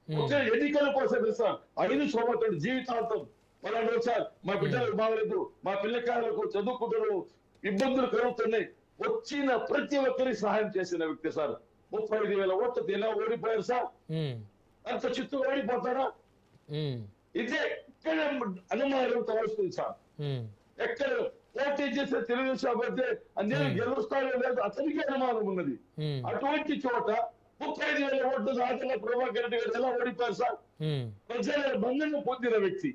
ఒక ఎన్నికల కోసం సార్ 5 సంవత్సరాలు జీవితాంతం పలానా సార్ మా బిడ్డలకు బాగలేదు, మా పిల్లకాయలకు చదువుకుంటారు, ఇబ్బందులు కలుగుతున్నాయి, వచ్చిన ప్రతి ఒక్కరికి సహాయం చేసిన వ్యక్తి సార్. 35,000 ఓట్లతో ఎలా ఓడిపోయారు సార్? అంత చిత్తు ఓడిపోతారా? ఇదే ఎక్కడ అనుమానంతో వస్తుంది సార్. ఎక్కడ పోటీ చేసే తెలుగుదేశం అభ్యర్థి అందరూ గెలుస్తారో లేదు అతనికి అనుమానం ఉన్నది. అటువంటి చోట 35,000 ఓట్లు ఆటల ప్రభాకర్ రెడ్డి గారు ఎలా ఓడిపోయారు సార్? ప్రజల మన్నను పొందిన వ్యక్తి,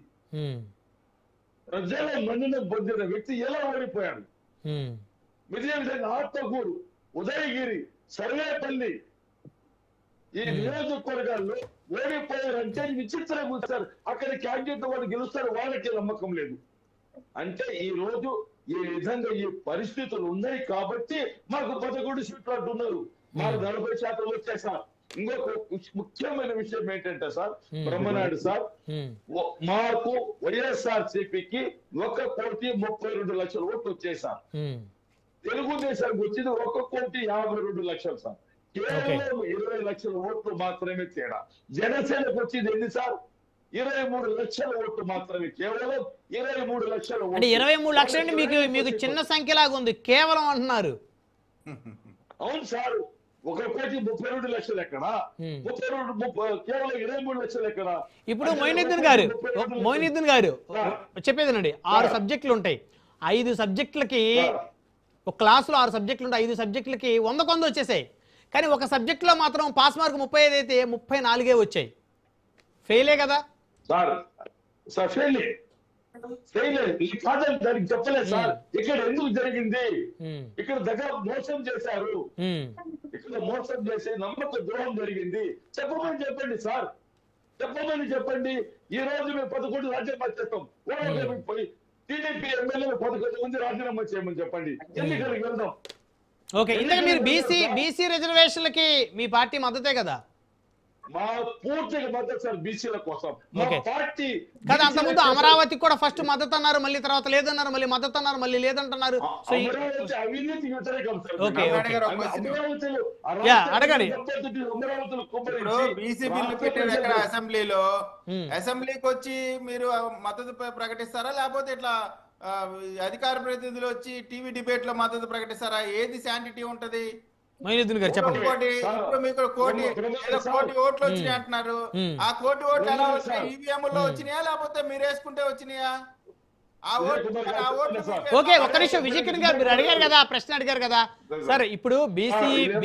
ప్రజల మన్నను పొందిన వ్యక్తి ఎలా ఓడిపోయాడు? ఇదే విధంగా ఆత్మకూరు, ఉదయగిరి, సర్వేపల్లి ఈ నియోజకవర్గాల్లో ఓడిపోయారంటే విచిత్రంగా సార్. అక్కడ క్యాండిడేట్ వాళ్ళు గెలుస్తారు, వాళ్ళకి నమ్మకం లేదు. అంటే ఈ రోజు ఈ విధంగా ఈ పరిస్థితులు ఉన్నాయి కాబట్టి మాకు 11 సీట్లు అంటున్నారు, మాకు 40% వచ్చాయి సార్. ఇంకొక ముఖ్యమైన విషయం ఏంటంటే సార్, బ్రహ్మనాయుడు సార్, మాకు వైఎస్ఆర్ సిపికి 1,32,00,000 ఓట్లు వచ్చాయి సార్. తెలుగుదేశానికి వచ్చింది 1,52,00,000 సార్. కేవలం 20 లక్షల ఓట్లు మాత్రమే తేడా. జనసేనకు వచ్చింది ఎన్ని సార్? 23 లక్షల ఓట్లు మాత్రమే, కేవలం 23 లక్షల ఓట్లు. 23 లక్షలు అంటే మీకు చిన్న సంఖ్యలాగా ఉంది, కేవలం అంటున్నారు. అవును సార్, 1,32,00,000 ఎక్కడా? 32 కేవలం 23 లక్షలు ఎక్కడా? ఇప్పుడు మొయినుద్దీన్ గారు చెప్పేదేనండి, 6 సబ్జెక్టులు ఉంటాయి. 5 సబ్జెక్టులకి ఒక క్లాసులో 6 సబ్జెక్టులు ఉంటాయి. 5 సబ్జెక్టులకి 100 వచ్చేసాయి. కానీ ఒక సబ్జెక్టులో మాత్రం పాస్ మార్క్ 35 అయితే 34 వచ్చాయి. ఫెయిలే కదా సార్? సార్ ఫెయిలే కాదని దానికి చెప్పలేదు సార్. ఇక్కడ ఎందుకు జరిగింది? ఇక్కడ దగ్గర మోసం చేశారు, ఇక్కడ మోసం చేసి నమ్మక ద్రోహం జరిగింది. చెప్పండి సార్, చెప్పండి. ఈ రోజు మేము 11 రాజ్యాంగం చేస్తాం, టీడీపీ ఎమ్మెల్యేలు 11 మంది రాజీనామా చేయమని చెప్పండి, ఎన్నికలకు వెళ్దాం. ఓకే, ఇంతకు మీరు బీసీ రిజర్వేషన్లకి మీ పార్టీ మద్దతే కదా? మా పూర్తిగా మద్దతు సార్ బీసీల కోసం. మా పార్టీ కదా, అంతకుముందు అమరావతికి కూడా ఫస్ట్ మద్దతు అన్నారు, మళ్ళీ తర్వాత లేదన్నారు, మళ్ళీ మద్దతు అన్నారు, మళ్ళీ లేదంటున్నారు. అవినీతి వ్యతిరేకం సార్. అడగండి. బీసీ బిల్లు పెట్టారు ఎక్కడ? అసెంబ్లీకి వచ్చి మీరు మద్దతు ప్రకటిస్తారా, లేకపోతే ఇట్లా అధికార ప్రతినిధులు వచ్చి టీవీ డిబేట్ లో మద్దతు ప్రకటిస్తారా? ఏది శాంటిటీ ఉంటది? మొయినుద్దీన్ గారు చెప్పండి. ఇప్పుడు మీకు 1,00,00,000 ఓట్లు వచ్చినాయి అంటున్నారు. ఆ 1,00,00,000 ఓట్లు ఎలా వచ్చినాయి? ఈవీఎం లో వచ్చినాయా, లేకపోతే మీరు వేసుకుంటే వచ్చినాయా? ఓకే, ఒక్క నిమిషం. విజయ్ కిరణ్ గారు, మీరు అడిగారు కదా, ప్రశ్న అడిగారు కదా సార్. ఇప్పుడు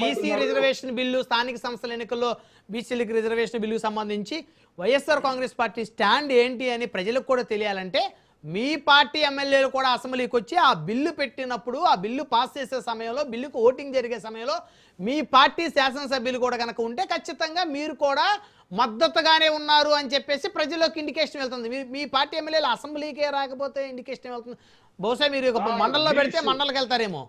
బీసీ రిజర్వేషన్ బిల్లు, స్థానిక సంస్థల ఎన్నికల్లో బీసీలకు రిజర్వేషన్ బిల్లుకు సంబంధించి వైఎస్ఆర్ కాంగ్రెస్ పార్టీ స్టాండ్ ఏంటి అని ప్రజలకు కూడా తెలియాలంటే మీ పార్టీ ఎమ్మెల్యేలు కూడా అసెంబ్లీకి వచ్చి ఆ బిల్లు పెట్టినప్పుడు, ఆ బిల్లు పాస్ చేసే సమయంలో, బిల్లుకు ఓటింగ్ జరిగే సమయంలో మీ పార్టీ శాసనసభ్యులు కూడా కనుక ఉంటే ఖచ్చితంగా మీరు కూడా మద్దతుగానే ఉన్నారు అని చెప్పేసి ప్రజల్లోకి ఇండికేషన్ వెళ్తుంది. మీ పార్టీ ఎమ్మెల్యేలు అసెంబ్లీకే రాకపోతే ఇండికేషన్ వెళ్తుంది. బహుశా మీరు మండలంలో పెడితే మండలికి వెళ్తారేమో.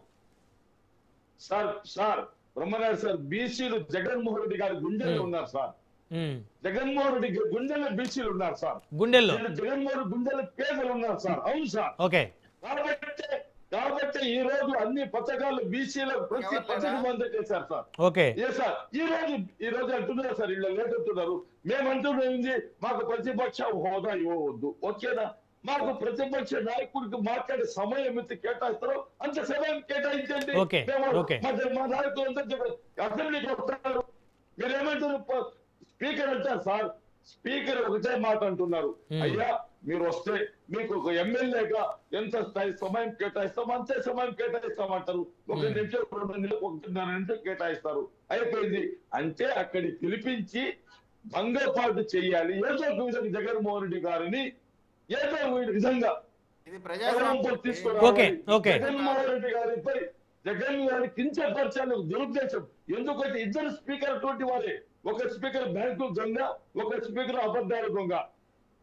సార్ బ్రహ్మనాయుడు సార్, బీసీలు జగన్మోహన్ రెడ్డి గారి గుండెల్లో ఉన్నారు సార్. జగన్మోహన్ రెడ్డి గుండెల్లో బీసీలు ఉన్నారు సార్. గుండెల్లో జగన్మోహన్ గుండెల్లో పేదలు ఉన్నారు సార్. అవును సార్. ఓకే, కాబట్టి ఈ రోజు అన్ని పథకాలు బీసీలకు ప్రతి పథకం అందజేశారు సార్. ఓకే సార్, ఈ రోజు అంటున్నారు సార్, వీళ్ళు లేదంటున్నారు. మేము అంటున్నది మాకు ప్రతిపక్ష హోదా ఇవ్వవద్దు, ఓకేనా? మాకు ప్రతిపక్ష నాయకుడికి మాట్లాడే సమయం ఎంత కేటాయిస్తారో అంత సమయం కేటాయించండి. మా నాయకులు అసెంబ్లీకి వస్తారు, మీరేమంటారు? స్పీకర్ అంటారు సార్, స్పీకర్ ఒకటే మాట అంటున్నారు, అయ్యా మీరు వస్తే మీకు ఒక ఎమ్మెల్యేగా ఎంత సమయం కేటాయిస్తాం అంతే సమయం కేటాయిస్తామంటారు. 1 నిమిషం 2 నిమిషాలు 1.5 నిమిషం కేటాయిస్తారు, అయిపోయింది. అంటే అక్కడికి పిలిపించి భంగపాటు చెయ్యాలి ఏదో ఒక విధంగా జగన్మోహన్ రెడ్డి గారిని, ఏదో విధంగా తీసుకురావాలి. జగన్మోహన్ రెడ్డి గారిపై జగన్ గారిని కించపరచాలని దురుద్దేశం. ఎందుకంటే ఇద్దరు స్పీకర్ అటువంటి వారే, ఒక స్పీకర్ బ్యాంకు దొంగ, ఒక స్పీకర్ అబద్ధాలు దొంగ,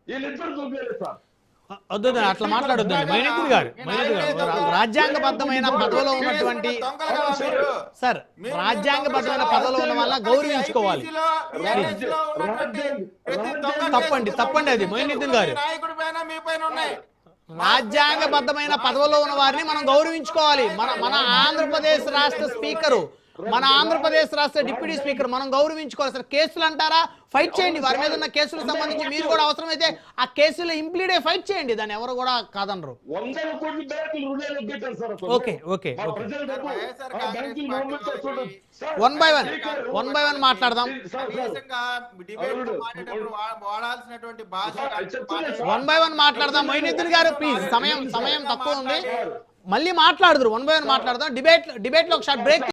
వీళ్ళిద్దరు దొంగలే సార్. అట్లా మాట్లాడొద్దండి మొయినుద్దీన్ గారు. రాజ్యాంగబద్ధమైన పదవిలో ఉన్నటువంటి సార్, రాజ్యాంగబద్ధమైన పదవిలో ఉన్న వల్ల గౌరవించుకోవాలి. తప్పండి అది మొయినుద్దీన్ గారు. రాజ్యాంగబద్ధమైన పదవిలో ఉన్న వారిని మనం గౌరవించుకోవాలి. మన ఆంధ్రప్రదేశ్ రాష్ట్ర స్పీకరు మన ఆంధ్రప్రదేశ్ రాష్ట్ర డిప్యూటీ స్పీకర్ మనం గౌరవించుకోవాలి సార్. కేసులు అంటారా, ఫైట్ చేయండి. వారి మీద ఉన్న కేసులకు సంబంధించి మీరు కూడా అవసరమైతే ఆ కేసులో ఇంప్లీడే ఫైట్ చేయండి, దాన్ని ఎవరు కూడా కాదనరు. 100 కోట్ల బ్యాంకులు రుణాలు ఎగ్గొట్టారు సార్ అసలు. ఓకే ఓకే మా ఓకే ప్రజల డబ్బు వైఎస్ఆర్ ఆ కాంగ్రెస్ బ్యాంకులు పార్టీ లోన్లు తెచ్చుకోవడం. Sir, one by one speaker, one by one మాట్లాడదాం. కనీసంగా డిబేట్ లో మాట్లాడేటప్పుడు వాడాల్సినటువంటి భాష వన్ బై వన్ మాట్లాడదాం. మొయినుద్దీన్ గారు ప్లీజ్, సమయం తక్కువ ఉంది, మళ్ళీ మాట్లాడదురు. వన్ బై వన్ మాట్లాడదాం. డిబేట్ లో ఒక షార్ట్ బ్రేక్